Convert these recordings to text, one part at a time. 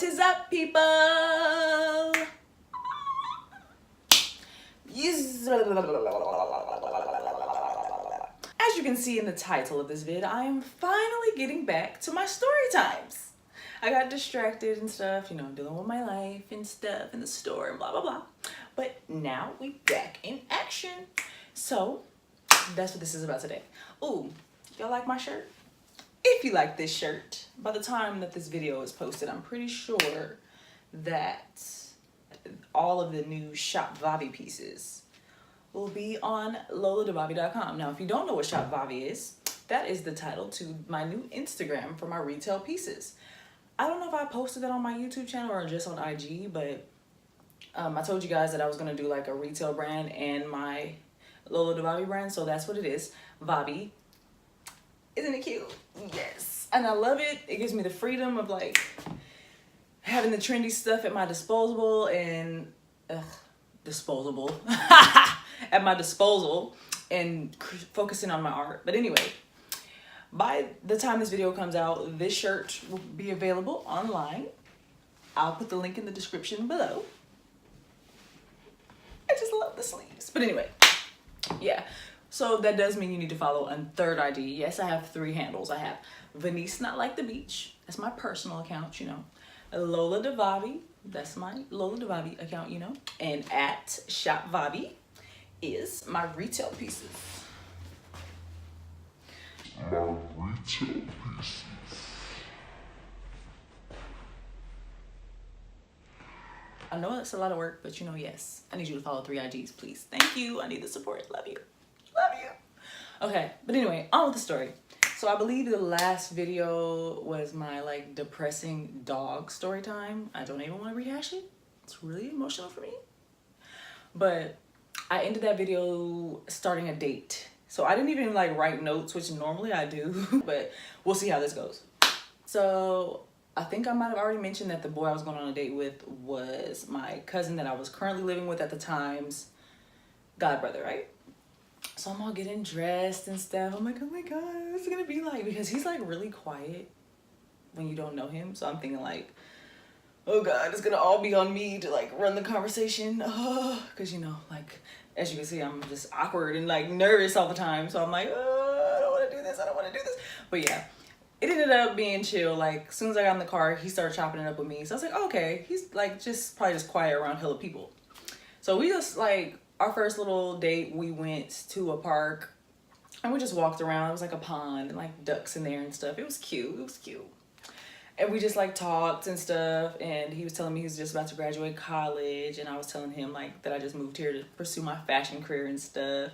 What is up, people? As you can see in the title of this vid, I am finally getting back to my story times. I got distracted and stuff, you know, dealing with my life and stuff in the store and blah, blah, blah. But now we back in action. So that's what this is about today. Ooh, y'all like my shirt? If you like this shirt, by the time that this video is posted, I'm pretty sure that all of the new Shop Vavi pieces will be on loladavavi.com. Now, if you don't know what Shop Vavi is, that is the title to my new Instagram for my retail pieces. I don't know if I posted that on my YouTube channel or just on IG, but I told you guys that I was gonna do like a retail brand and my Lola Davavi brand, so that's what it is, Vavi. Isn't it cute? Yes. And I love it. It gives me the freedom of like having the trendy stuff at my disposable and disposable at my disposal and focusing on my art. But anyway, by the time this video comes out, this shirt will be available online. I'll put the link in the description below. I just love the sleeves. But anyway, yeah. So that does mean you need to follow a third ID. Yes, I have 3 handles. I have Venice Not Like the Beach. That's my personal account, you know. Lola Davavi. That's my Lola Davavi account, you know. And at Shop Vavi is my retail pieces. My retail pieces. I know that's a lot of work, but you know, yes. I need you to follow 3 IDs, please. Thank you. I need the support. Love you. Love you. Okay, but anyway, on with the story. So I believe the last video was my like depressing dog story time. I don't even want to rehash it. It's really emotional for me. But I ended that video starting a date. So I didn't even like write notes, which normally I do, but we'll see how this goes. So I think I might have already mentioned that the boy I was going on a date with was my cousin that I was currently living with at the time's godbrother, right? So I'm all getting dressed and stuff. I'm like, oh my God, what's it gonna be like? Because he's like really quiet when you don't know him. So I'm thinking like, oh God, it's gonna all be on me to like run the conversation. Oh, cause you know, like, as you can see, I'm just awkward and like nervous all the time. So I'm like, oh, I don't wanna do this, I don't wanna do this. But yeah, it ended up being chill. Like as soon as I got in the car, he started chopping it up with me. So I was like, oh, okay, he's like probably just quiet around hella people. So we just like, our first little date, we went to a park and we just walked around. It was like a pond and like ducks in there and stuff. It was cute. It was cute. And we just like talked and stuff. And he was telling me he was just about to graduate college. And I was telling him like that I just moved here to pursue my fashion career and stuff.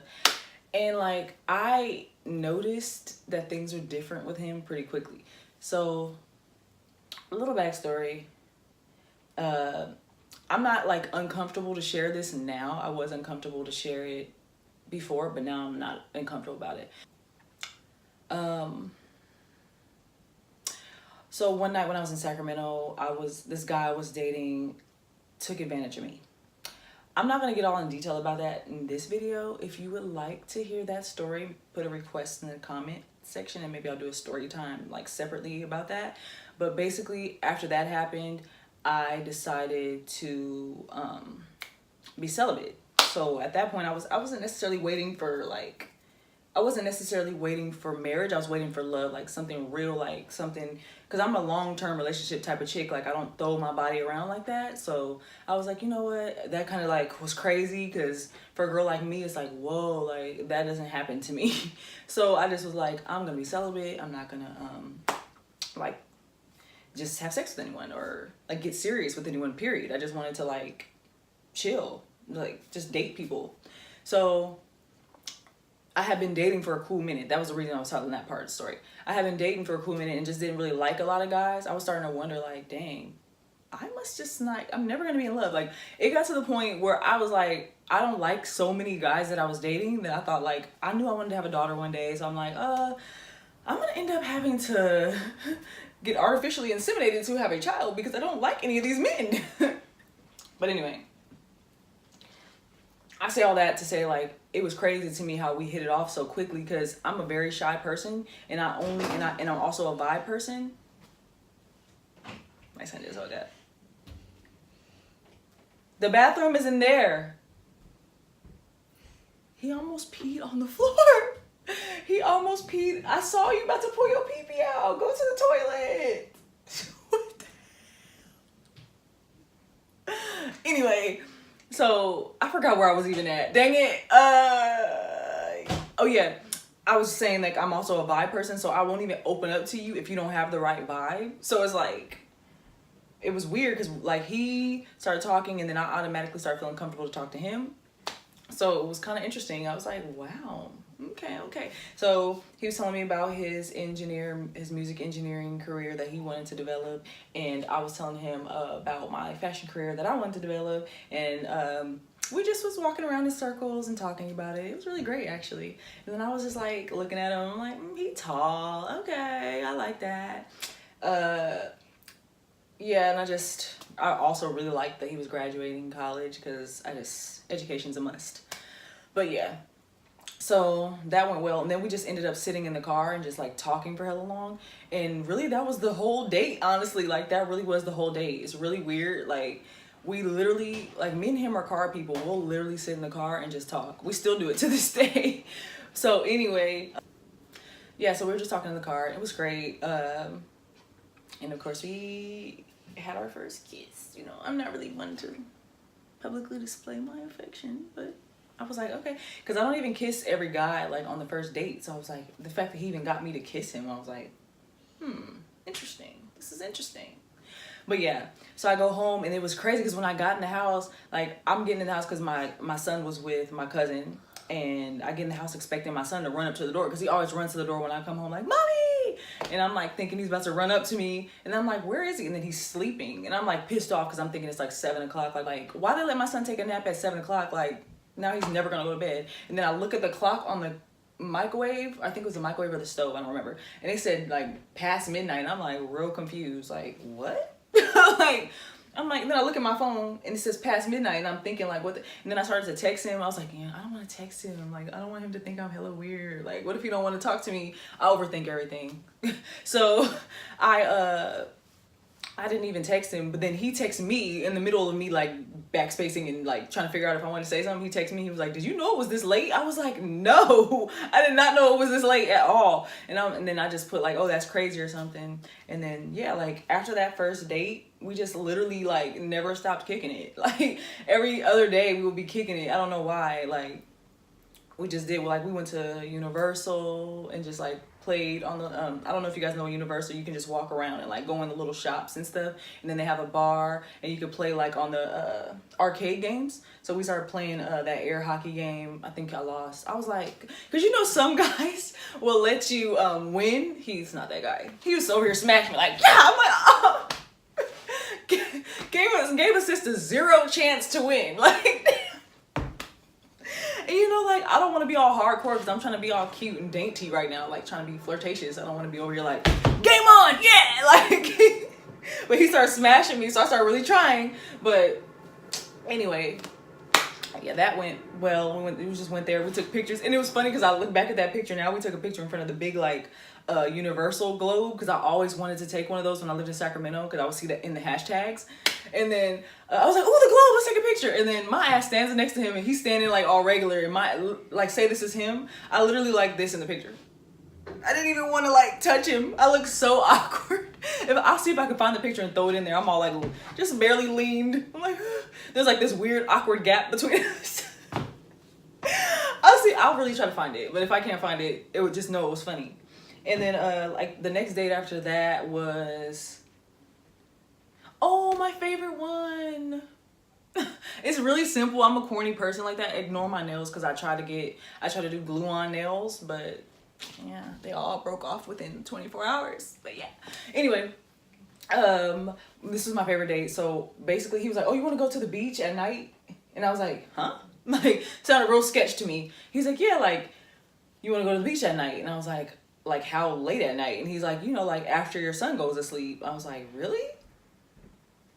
And like I noticed that things were different with him pretty quickly. So a little backstory. I'm not like uncomfortable to share this now. I was uncomfortable to share it before, but now I'm not uncomfortable about it. So one night when I was in Sacramento, this guy I was dating took advantage of me. I'm not gonna get all in detail about that in this video. If you would like to hear that story, put a request in the comment section and maybe I'll do a story time like separately about that. But basically after that happened, I decided to be celibate. So at that point, I wasn't necessarily waiting for like, I wasn't necessarily waiting for marriage. I was waiting for love, like something real, like something, because I'm a long-term relationship type of chick. Like I don't throw my body around like that. So I was like, you know what? That kind of like was crazy because for a girl like me, it's like, whoa, like that doesn't happen to me. So I just was like, I'm gonna be celibate. I'm not gonna like just have sex with anyone or like get serious with anyone, period. I just wanted to like chill, like just date people. So I had been dating for a cool minute. That was the reason I was telling that part of the story. I had been dating for a cool minute and just didn't really like a lot of guys. I was starting to wonder like, dang, I must just not, I'm never gonna be in love. Like it got to the point where I was like, I don't like so many guys that I was dating that I thought like, I knew I wanted to have a daughter one day. So I'm like, I'm gonna end up having to get artificially inseminated to have a child because I don't like any of these men. But anyway, I say all that to say like it was crazy to me how we hit it off so quickly because I'm a very shy person and I'm also a vibe person. My son just hold that. The bathroom is in there. He almost peed on the floor. He almost peed. I saw you about to pull your pee-pee out. Go to the toilet. What the hell? Anyway, so I forgot where I was even at. Dang it. Oh yeah. I was saying like I'm also a vibe person, so I won't even open up to you if you don't have the right vibe. So it's like, it was weird because like he started talking and then I automatically started feeling comfortable to talk to him. So it was kind of interesting. I was like, wow, okay. So he was telling me about his music engineering career that he wanted to develop. And I was telling him about my fashion career that I wanted to develop. And we just was walking around in circles and talking about it. It was really great, actually. And then I was just like looking at him. I'm like, he tall. Okay, I like that. Yeah, and I also really liked that he was graduating college because education's a must. But yeah, so that went well. And then we just ended up sitting in the car and just like talking for hella long. And really that was the whole date, honestly. Like that really was the whole date. It's really weird. Like we literally, like me and him are car people. We'll literally sit in the car and just talk. We still do it to this day. So anyway, yeah, so we were just talking in the car. It was great. And of course we had our first kiss. You know, I'm not really one to publicly display my affection, but I was like, okay. Because I don't even kiss every guy like on the first date. So I was like, the fact that he even got me to kiss him, I was like, interesting. This is interesting. But yeah, so I go home and it was crazy because when I got in the house, like I'm getting in the house because my son was with my cousin. And I get in the house expecting my son to run up to the door because he always runs to the door when I come home like, Mommy! And I'm like thinking he's about to run up to me. And I'm like, where is he? And then he's sleeping. And I'm like pissed off because I'm thinking it's like 7 o'clock. Like, why they let my son take a nap at 7 o'clock? Like, now he's never going to go to bed. And then I look at the clock on the microwave. I think it was the microwave or the stove. I don't remember. And they said like past midnight. And I'm like real confused. Like, what? I'm like, then I look at my phone and it says past midnight and I'm thinking like, what the, and then I started to text him. I was like, yeah, I don't want to text him. Like, I don't want him to think I'm hella weird. Like, what if he don't want to talk to me? I overthink everything. So I didn't even text him, but then he texted me in the middle of me like backspacing and like trying to figure out if I wanted to say something. He texted me, he was like, did you know it was this late? I was like, no, I did not know it was this late at all. And then I just put like, oh, that's crazy or something. And then yeah, like after that first date, we just literally like never stopped kicking it. Like every other day we would be kicking it. I don't know why. Like we just did, like we went to Universal and just like played on the I don't know if you guys know Universal. You can just walk around and like go in the little shops and stuff, and then they have a bar and you can play like on the arcade games. So we started playing that air hockey game. I think I lost. I was like, because you know some guys will let you win. He's not that guy. He was over here smashing me like, yeah. I'm like, oh. gave a sister zero chance to win. Like and you know, like, I don't want to be all hardcore because I'm trying to be all cute and dainty right now, like, trying to be flirtatious. I don't want to be over here like, game on, yeah! Like, but he started smashing me, so I started really trying. But anyway, yeah, that went well. We just went there. We took pictures. And it was funny because I look back at that picture now. We took a picture in front of the big, like, Universal globe because I always wanted to take one of those when I lived in Sacramento because I would see that in the hashtags. And then I was like, oh, the globe, let's take a picture. And then my ass stands next to him and he's standing like all regular. And like, say this is him. I literally like this in the picture. I didn't even want to like touch him. I look so awkward. I'll see if I can find the picture and throw it in there. I'm all like, just barely leaned. I'm like, there's like this weird awkward gap between us. I'll really try to find it. But if I can't find it, it would just know it was funny. And then like the next date after that was, oh, my favorite one. It's really simple. I'm a corny person like that. Ignore my nails because I try to do glue on nails, but yeah, they all broke off within 24 hours. But yeah. Anyway, this was my favorite date. So basically he was like, oh, you want to go to the beach at night? And I was like, huh? Like, sounded real sketch to me. He's like, yeah, like, you want to go to the beach at night? And I was like, how late at night? And he's like, you know, like after your son goes to sleep. I was like, really?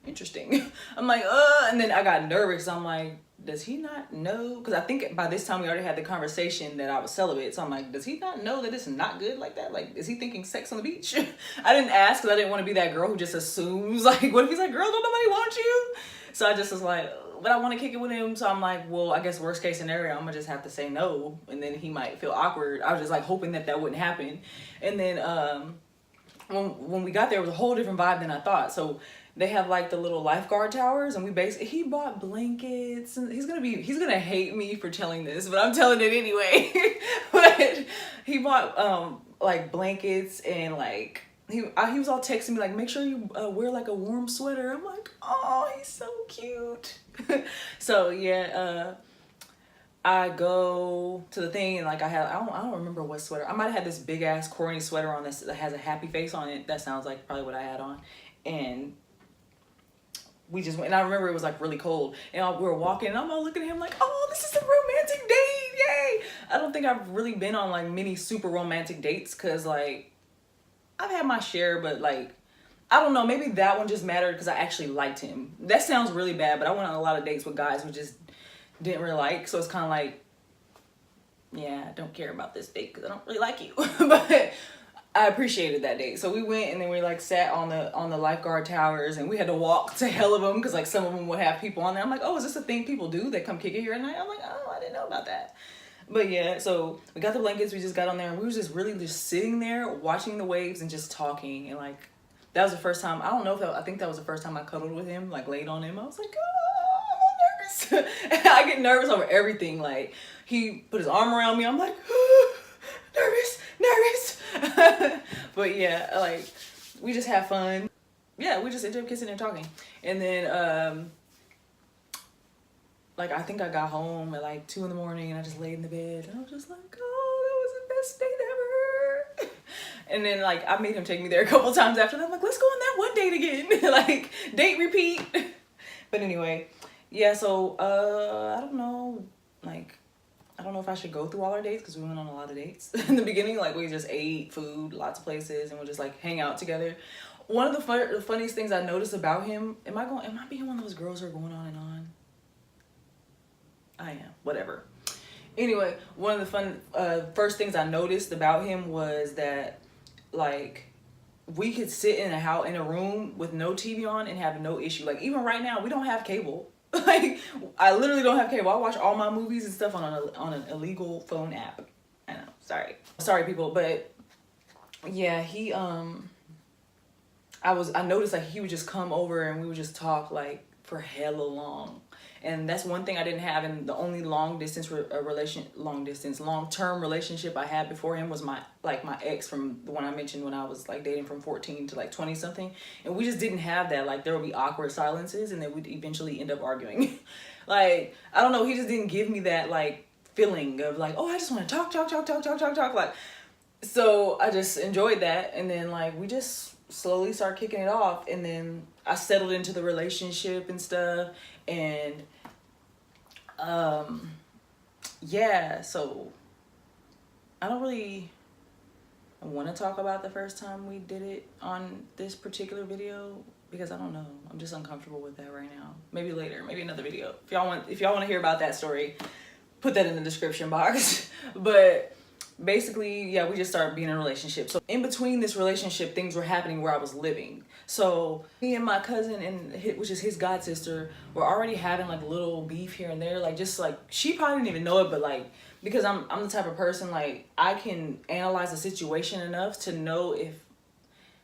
Interesting. I'm like, and then I got nervous. I'm like, does he not know? Because I think by this time we already had the conversation that I was celibate. So I'm like, does he not know that it's not good like that? Like, is he thinking sex on the beach? I didn't ask because I didn't want to be that girl who just assumes, like, what if he's like, girl, don't nobody want you? So I just was like, but I want to kick it with him. So I'm like, well, I guess worst case scenario, I'm going to just have to say no. And then he might feel awkward. I was just like hoping that that wouldn't happen. And then when we got there, it was a whole different vibe than I thought. So they have like the little lifeguard towers, and he bought blankets, and he's gonna hate me for telling this, but I'm telling it anyway. But he bought like blankets, and like he was all texting me like, make sure you wear like a warm sweater. I'm like, oh, he's so cute. So yeah, I go to the thing, and like I don't remember what sweater. I might have had this big ass corny sweater on that has a happy face on it. That sounds like probably what I had on. And we just went, and I remember it was like really cold, and we were walking, and I'm all looking at him like, oh, this is a romantic date, yay. I don't think I've really been on like many super romantic dates, because like I've had my share, but like I don't know, maybe that one just mattered because I actually liked him. That sounds really bad, but I went on a lot of dates with guys who just didn't really like, so it's kind of like, yeah, I don't care about this date because I don't really like you. But I appreciated that date. So we went, and then we like sat on the lifeguard towers, and we had to walk to hell of them because like some of them would have people on there. I'm like, oh, is this a thing people do? They come kick it here at night? I'm like, oh, I didn't know about that. But yeah, so we got the blankets, we just got on there, and we was just really just sitting there watching the waves and just talking. And like that was the first time, I don't know if I think that was the first time I cuddled with him, like laid on him. I was like, oh, I'm all nervous. I get nervous over everything. Like he put his arm around me, I'm like, oh, nervous. But yeah, like we just have fun. Yeah, we just ended up kissing and talking. And then like I think I got home at like 2 in the morning, and I just laid in the bed, and I was just like, oh, that was the best date ever. And then like I made him take me there a couple times after that. I'm like, let's go on that one date again. Like date repeat. But anyway, yeah, so I don't know, like I don't know if I should go through all our dates because we went on a lot of dates in the beginning. Like we just ate food, lots of places, and we'll just like hang out together. One of the funniest things I noticed about him, am I being one of those girls who are going on and on? I am, whatever. Anyway, one of the first things I noticed about him was that like we could sit in a room with no TV on and have no issue. Like even right now, we don't have cable. Like I literally don't have cable. I watch all my movies and stuff on an illegal phone app. I know, sorry people, but yeah, he I noticed like he would just come over and we would just talk like for hella long. And that's one thing I didn't have. And the only long term relationship I had before him was my ex, from the one I mentioned when I was like dating from 14 to like 20 something. And we just didn't have that. Like there would be awkward silences, and then we'd eventually end up arguing. Like, I don't know. He just didn't give me that like feeling of like, oh, I just want to talk. Like, so I just enjoyed that. And then like, we just slowly start kicking it off. And then I settled into the relationship and stuff. And yeah, so I don't really want to talk about the first time we did it on this particular video because I don't know, I'm just uncomfortable with that right now. Maybe later, maybe another video. If y'all want to hear about that story, put that in the description box. But basically, yeah, we just started being in a relationship. So in between this relationship, things were happening where I was living. So me and my cousin, which is his god sister, were already having like little beef here and there. Like just like, she probably didn't even know it, but like, because I'm the type of person, like I can analyze a situation enough to know if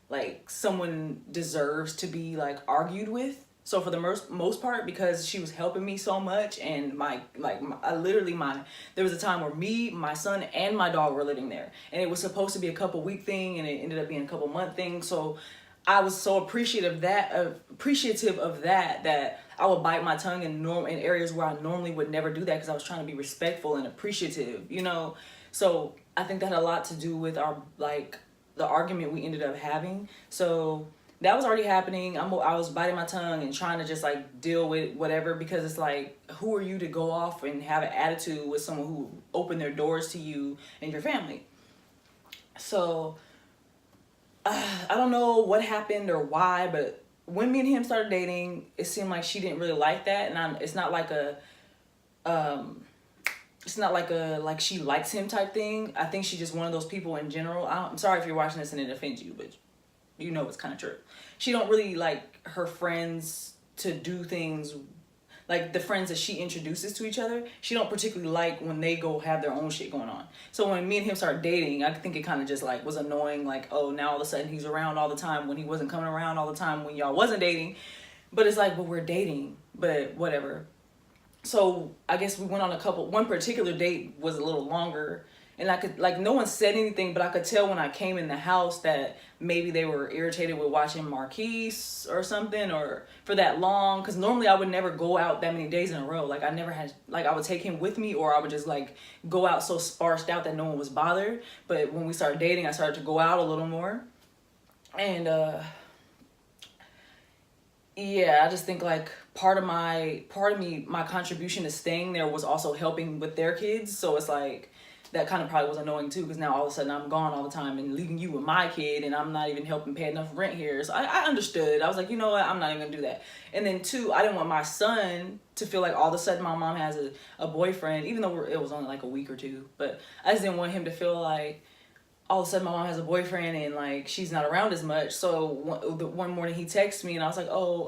like someone deserves to be like argued with. So for the most part, because she was helping me so much, and there was a time where me, my son, and my dog were living there, and it was supposed to be a couple week thing, and it ended up being a couple month thing. So I was so appreciative of that I would bite my tongue in areas where I normally would never do that, because I was trying to be respectful and appreciative, you know. So I think that had a lot to do with our the argument we ended up having. So that was already happening. I was biting my tongue and trying to just like deal with whatever, because it's like, who are you to go off and have an attitude with someone who opened their doors to you and your family? So I don't know what happened or why, but when me and him started dating, it seemed like she didn't really like that. And it's not like it's not like like she likes him type thing. I think she's just one of those people in general. I'm sorry if you're watching this and it offends you, but you know it's kind of true. She don't really like her friends to do things, like the friends that she introduces to each other, she don't particularly like when they go have their own shit going on. So when me and him started dating, I think it kind of just like was annoying, like, oh, now all of a sudden he's around all the time when he wasn't coming around all the time when y'all wasn't dating. But it's like, well, we're dating, but whatever. So I guess we went on one particular date was a little longer, and I could, like, no one said anything, but I could tell when I came in the house that maybe they were irritated with watching Marquise or something, or for that long, because normally I would never go out that many days in a row. Like, I never had, like, I would take him with me, or I would just like go out so sparsed out that no one was bothered. But when we started dating, I started to go out a little more. And yeah, I just think like part of me, my contribution to staying there was also helping with their kids. So it's like, that kind of probably was annoying too, because now all of a sudden I'm gone all the time and leaving you with my kid, and I'm not even helping pay enough rent here. So I understood. I was like, you know what, I'm not even gonna do that. And then two, I didn't want my son to feel like all of a sudden my mom has a boyfriend, even though it was only like a week or two. But I just didn't want him to feel like all of a sudden my mom has a boyfriend and like she's not around as much. So one morning he texted me and I was like, oh,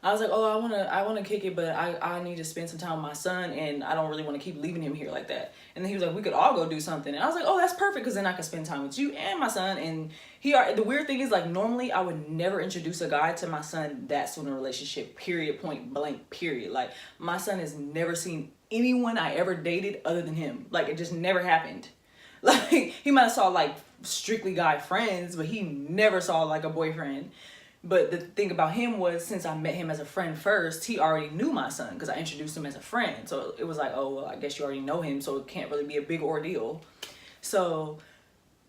I want to kick it, but I need to spend some time with my son, and I don't really want to keep leaving him here like that. And then he was like, we could all go do something. And I was like, oh, that's perfect, because then I can spend time with you and my son. And the weird thing is, like, normally I would never introduce a guy to my son that soon in a relationship, period, point blank, period. Like, my son has never seen anyone I ever dated other than him. Like, it just never happened. Like, he might have saw, like, strictly guy friends, but he never saw, like, a boyfriend. But the thing about him was, since I met him as a friend first, he already knew my son because I introduced him as a friend. So it was like, oh, well, I guess you already know him, so it can't really be a big ordeal. So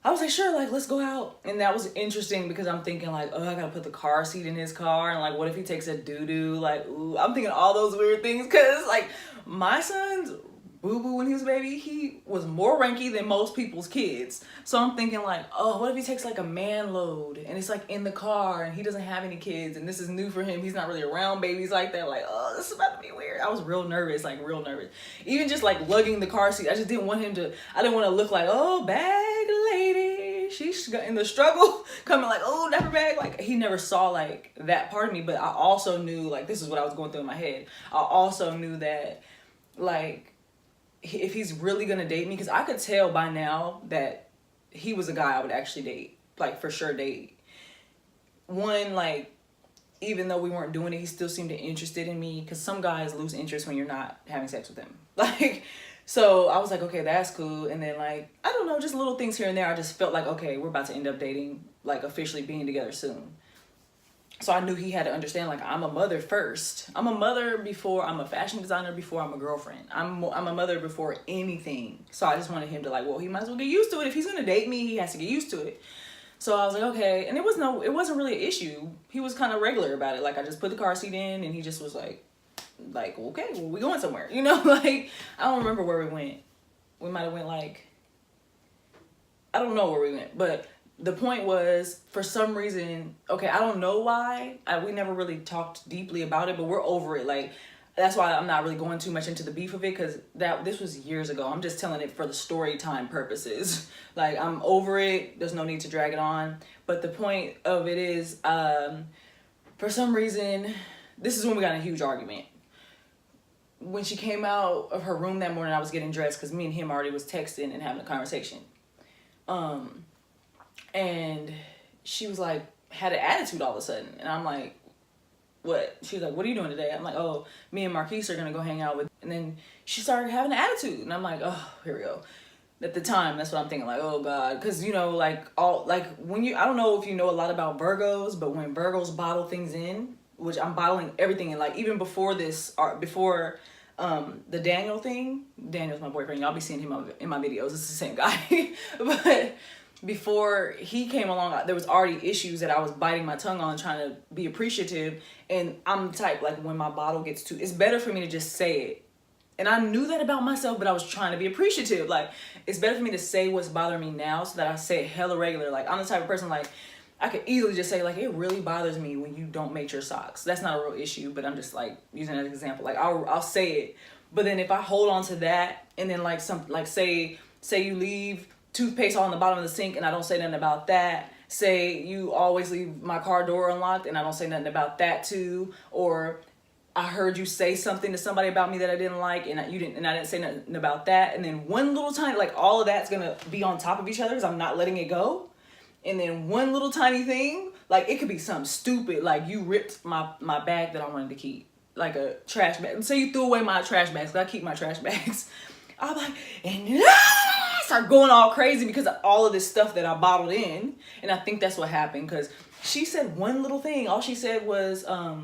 I was like, sure, like, let's go out. And that was interesting because I'm thinking like, oh, I gotta put the car seat in his car, and like, what if he takes a doo-doo? Like, ooh, I'm thinking all those weird things, because like my son's boo-boo when he was a baby, he was more ranky than most people's kids. So I'm thinking like, oh, what if he takes like a man load and it's like in the car and he doesn't have any kids and this is new for him, he's not really around babies like that. Like, oh, this is about to be weird. I was real nervous, like real nervous. Even just like lugging the car seat, I just didn't want him to, I didn't want to look like, oh, bag lady, she's in the struggle, coming like, oh, dapper bag. Like, he never saw like that part of me. But I also knew, like, this is what I was going through in my head. I also knew that like, if he's really gonna date me, because I could tell by now that he was a guy I would actually date, like for sure date. One, like, even though we weren't doing it, he still seemed interested in me, because some guys lose interest when you're not having sex with them. Like, so I was like, okay, that's cool. And then like, I don't know, just little things here and there, I just felt like, okay, we're about to end up dating, like officially being together soon. So I knew he had to understand, like, I'm a mother first. I'm a mother before I'm a fashion designer, before I'm a girlfriend. I'm a mother before anything. So I just wanted him to like, well, he might as well get used to it. If he's gonna date me, he has to get used to it. So I was like, okay. And it wasn't really an issue. He was kind of regular about it. Like, I just put the car seat in and he just was like, okay, well, we going somewhere. You know, like, I don't remember where we went. We might have went like, I don't know where we went, but the point was, for some reason, okay, I don't know why, we never really talked deeply about it, but we're over it. Like, that's why I'm not really going too much into the beef of it, because this was years ago. I'm just telling it for the story time purposes. Like, I'm over it. There's no need to drag it on. But the point of it is, for some reason, this is when we got in a huge argument. When she came out of her room that morning, I was getting dressed because me and him already was texting and having a conversation. And she was like, had an attitude all of a sudden. And I'm like, what? She was like, what are you doing today? I'm like, oh, me and Marquise are gonna go hang out with. And then she started having an attitude. And I'm like, oh, here we go. At the time, that's what I'm thinking, like, oh God. Because, you know, like, when I don't know if you know a lot about Virgos, but when Virgos bottle things in, which I'm bottling everything in, like, even before this, before the Daniel thing, Daniel's my boyfriend. Y'all be seeing him in my videos. It's the same guy. But before he came along, there was already issues that I was biting my tongue on, trying to be appreciative. And I'm the type, like, when my bottle gets too, it's better for me to just say it. And I knew that about myself, but I was trying to be appreciative. Like, it's better for me to say what's bothering me now so that I say it hella regular. Like, I'm the type of person, like, I could easily just say like, it really bothers me when you don't mate your socks. That's not a real issue, but I'm just like using that as an example. Like I'll say it, but then if I hold on to that and then like say you leave toothpaste on the bottom of the sink and I don't say nothing about that. Say you always leave my car door unlocked and I don't say nothing about that too. Or I heard you say something to somebody about me that I didn't like and I didn't say nothing about that. And then one little tiny, like all of that's gonna be on top of each other because I'm not letting it go. And then one little tiny thing, like it could be something stupid, like you ripped my bag that I wanted to keep, like a trash bag. And say you threw away my trash bags, because I keep my trash bags. I'm like, and start going all crazy because of all of this stuff that I bottled in. And I think that's what happened because she said one little thing. All she said was, I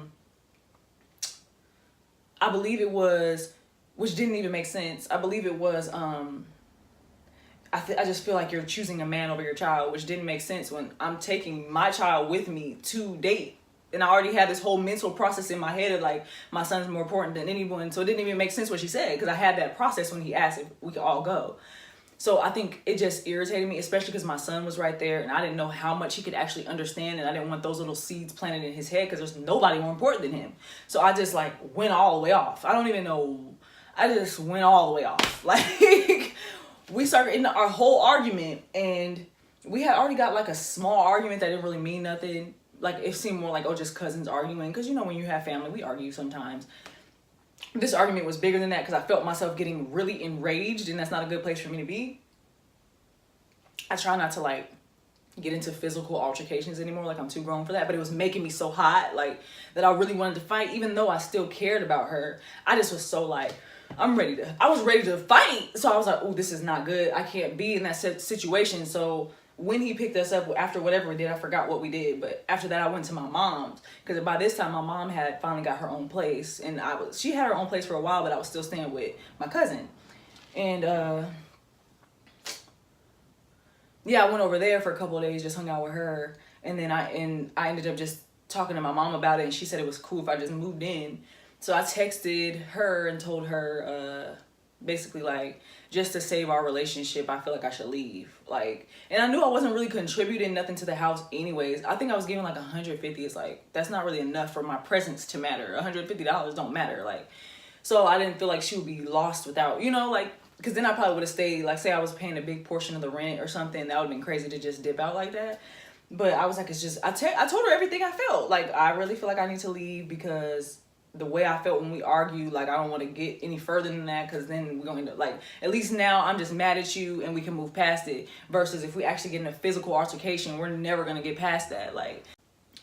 believe it was, which didn't even make sense. I believe it was, I just feel like you're choosing a man over your child, which didn't make sense when I'm taking my child with me to date. And I already had this whole mental process in my head of like, my son's more important than anyone. So it didn't even make sense what she said because I had that process when he asked if we could all go. So I think it just irritated me, especially because my son was right there and I didn't know how much he could actually understand. And I didn't want those little seeds planted in his head because there's nobody more important than him. So I just like went all the way off. I don't even know. I just went all the way off. Like we started in our whole argument and we had already got like a small argument that didn't really mean nothing. Like it seemed more like, oh, just cousins arguing. Because, you know, when you have family, we argue sometimes. This argument was bigger than that because I felt myself getting really enraged and that's not a good place for me to be. I try not to like get into physical altercations anymore. Like I'm too grown for that. But it was making me so hot like that I really wanted to fight even though I still cared about her. I just was so like, I was ready to fight. So I was like, oh, this is not good. I can't be in that situation. So when he picked us up after whatever we did, I forgot what we did. But after that, I went to my mom's because by this time my mom had finally got her own place. And she had her own place for a while, but I was still staying with my cousin. And yeah, I went over there for a couple of days, just hung out with her. And then I ended up just talking to my mom about it. And she said it was cool if I just moved in. So I texted her and told her basically like, just to save our relationship, I feel like I should leave. Like, and I knew I wasn't really contributing nothing to the house anyways. I think I was giving like $150. It's like, that's not really enough for my presence to matter. $150 don't matter. Like, so I didn't feel like she would be lost without, you know, like, because then I probably would have stayed, like say I was paying a big portion of the rent or something. That would have been crazy to just dip out like that. But I was like, it's just, I told her everything I felt. Like, I really feel like I need to leave because the way I felt when we argued, like I don't want to get any further than that because then we're going to like, at least now I'm just mad at you and we can move past it versus if we actually get in a physical altercation, we're never going to get past that. Like,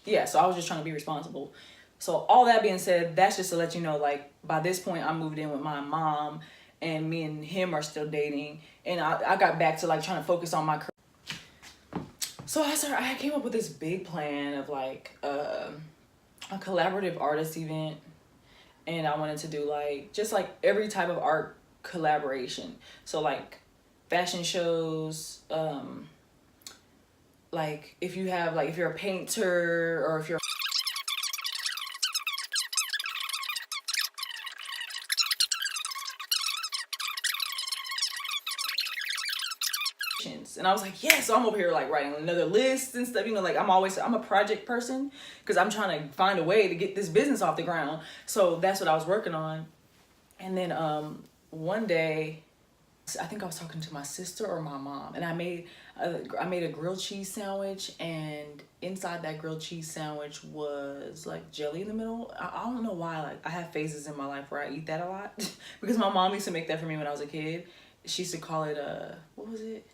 yeah, so I was just trying to be responsible. So all that being said, that's just to let you know, like by this point I moved in with my mom and me and him are still dating. And I got back to like trying to focus on my career. So I came up with this big plan of like a collaborative artist event. And I wanted to do like, just like every type of art collaboration. So like fashion shows, like if you're a painter or if you're and I was like, yeah, so I'm over here like writing another list and stuff, you know, like I'm a project person because I'm trying to find a way to get this business off the ground. So that's what I was working on. And then one day, I think I was talking to my sister or my mom, and I made a grilled cheese sandwich, and inside that grilled cheese sandwich was like jelly in the middle. I don't know why, like I have phases in my life where I eat that a lot because my mom used to make that for me when I was a kid. She used to call it what was it?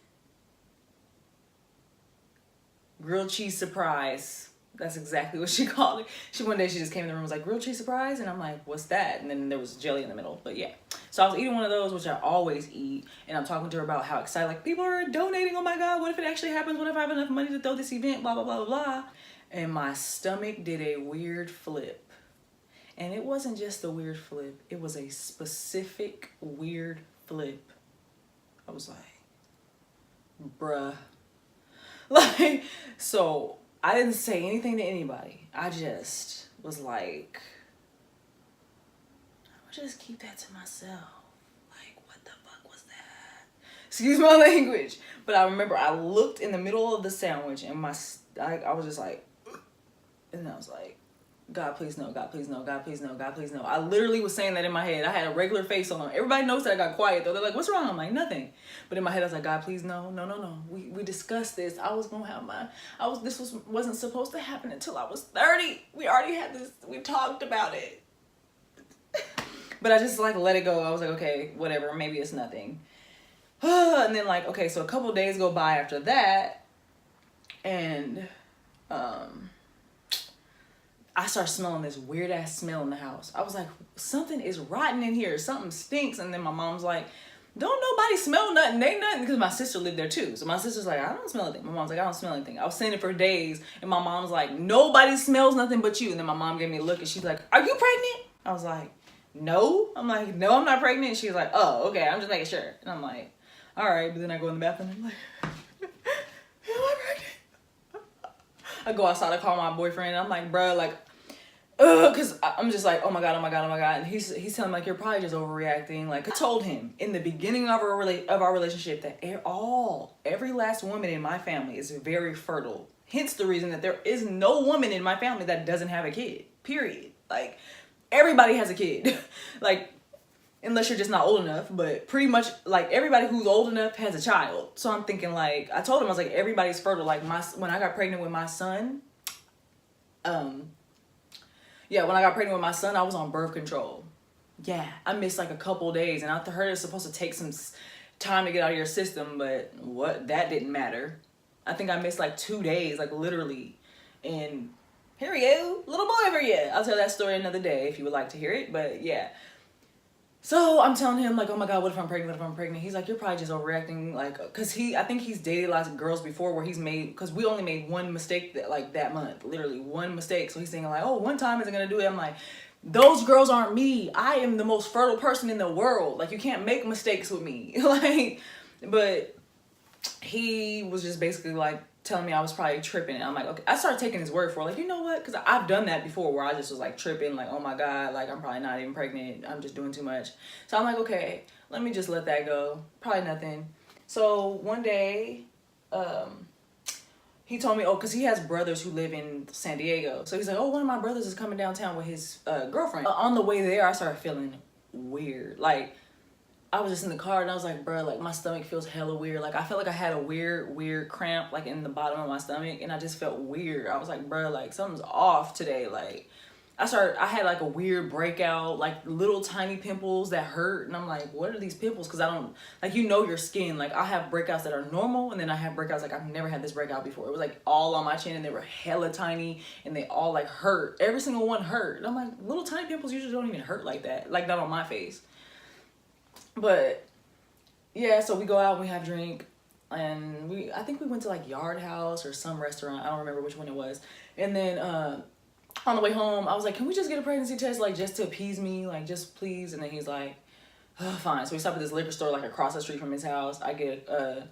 Grilled cheese surprise. That's exactly what she called it. One day she just came in the room and was like, grilled cheese surprise? And I'm like, what's that? And then there was jelly in the middle. But yeah. So I was eating one of those, which I always eat. And I'm talking to her about how excited, like, people are donating. Oh my God, what if it actually happens? What if I have enough money to throw this event? Blah, blah, blah, blah, blah. And my stomach did a weird flip. And it wasn't just a weird flip. It was a specific weird flip. I was like, bruh. Like, so I didn't say anything to anybody. I just was like, I'll just keep that to myself. Like, what the fuck was that? Excuse my language. But I remember I looked in the middle of the sandwich and my I was just like, and I was like, God, please no, God, please no, God, please no, God, please no. I literally was saying that in my head. I had a regular face on. Everybody knows that I got quiet though. They're like, what's wrong? I'm like, nothing. But in my head, I was like, God, please no, no, no, no. We discussed this. I was gonna have wasn't supposed to happen until I was 30. We already had this. We talked about it. But I just like let it go. I was like, okay, whatever. Maybe it's nothing. And then like, okay, so a couple days go by after that, and I start smelling this weird ass smell in the house. I was like, something is rotten in here. Something stinks. And then my mom's like, don't nobody smell nothing. They nothing. Because my sister lived there too. So my sister's like, I don't smell anything. My mom's like, I don't smell anything. I was saying it for days. And my mom's like, nobody smells nothing but you. And then my mom gave me a look and she's like, are you pregnant? I was like, no. I'm like, no, I'm not pregnant. And she's like, oh, okay. I'm just making sure. And I'm like, all right. But then I go in the bathroom and I'm like, am I pregnant? I go outside, I call my boyfriend, and I'm like, bro, like, because I'm just like, oh my God. And he's telling me, like, you're probably just overreacting. Like, I told him in the beginning of our relationship that every last woman in my family is very fertile. Hence the reason that there is no woman in my family that doesn't have a kid, period. Like, everybody has a kid. Like, unless you're just not old enough, but pretty much like everybody who's old enough has a child. So I'm thinking like, I told him, I was like, everybody's fertile. Like when I got pregnant with my son, when I got pregnant with my son, I was on birth control. Yeah, I missed like a couple days, and I heard it's supposed to take some time to get out of your system, but that didn't matter. I think I missed like 2 days, like literally, and here we go, little boy over here. I'll tell that story another day if you would like to hear it, but yeah. So I'm telling him like, oh my God, what if I'm pregnant? What if I'm pregnant? He's like, you're probably just overreacting. Like, cause I think he's dated lots of girls before where cause we only made one mistake that month, literally one mistake. So he's thinking like, oh, one time isn't gonna do it. I'm like, those girls aren't me. I am the most fertile person in the world. Like you can't make mistakes with me. Like, but he was just basically like telling me I was probably tripping. And I'm like, okay. I started taking his word for it. Like, you know what? Because I've done that before where I just was like tripping. Like, oh my God, like I'm probably not even pregnant. I'm just doing too much. So I'm like, okay, let me just let that go. Probably nothing. So one day, he told me, because he has brothers who live in San Diego. So he's like, oh, one of my brothers is coming downtown with his girlfriend. On the way there, I started feeling weird. Like, I was just in the car and I was like, bro, like my stomach feels hella weird. Like I felt like I had a weird cramp like in the bottom of my stomach, and I just felt weird. I was like, bro, like something's off today. Like I had like a weird breakout, like little tiny pimples that hurt, and I'm like, what are these pimples? Because I don't, like, you know your skin. Like I have breakouts that are normal, and then I have breakouts like I've never had this breakout before. It was like all on my chin, and they were hella tiny, and they all like hurt. Every single one hurt. And I'm like, little tiny pimples usually don't even hurt like that, like not on my face. But yeah, so we go out and we have a drink, and I think we went to like Yard House or some restaurant. I don't remember which one it was. And then on the way home, I was like, can we just get a pregnancy test, like just to appease me, like just please? And then he's like, oh, fine. So we stop at this liquor store like across the street from his house. I get a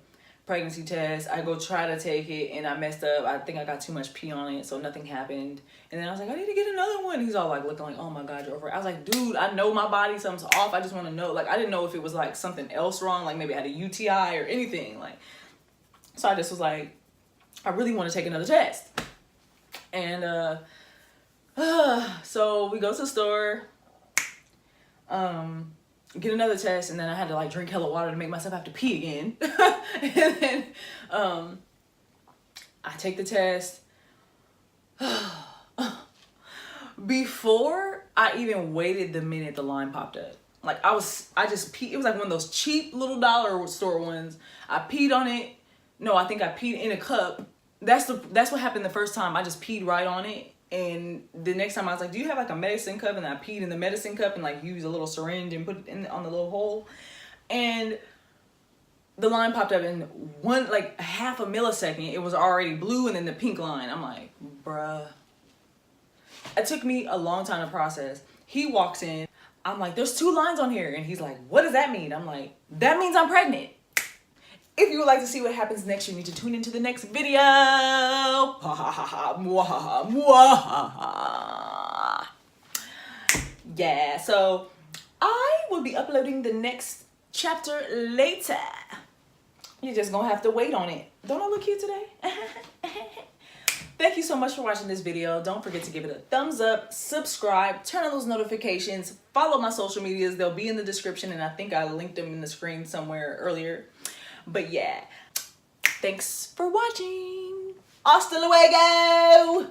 pregnancy test. I go try to take it, and I messed up. I think I got too much pee on it, so nothing happened. And then I was like, I need to get another one. He's all like looking like, oh my God, you're over it. I was like, dude, I know my body, something's off. I just want to know. Like, I didn't know if it was like something else wrong, like maybe I had a UTI or anything. Like, so I just was like, I really want to take another test. And so we go to the store, get another test, and then I had to like drink hella water to make myself have to pee again. And then I take the test. Before I even waited the minute the line popped up, like I just peed. It was like one of those cheap little dollar store ones. I peed on it. No, I think I peed in a cup. That's what happened the first time. I just peed right on it. And the next time I was like, do you have like a medicine cup? And I peed in the medicine cup and like used a little syringe and put it in on the little hole. And the line popped up in like half a millisecond. It was already blue and then the pink line. I'm like, bruh. It took me a long time to process. He walks in. I'm like, there's 2 lines on here. And he's like, what does that mean? I'm like, that means I'm pregnant. If you would like to see what happens next, you need to tune into the next video. Yeah, so I will be uploading the next chapter later. You're just gonna have to wait on it. Don't I look cute today? Thank you so much for watching this video. Don't forget to give it a thumbs up, subscribe, turn on those notifications, follow my social medias. They'll be in the description, and I think I linked them in the screen somewhere earlier. But yeah, thanks for watching. Hasta luego!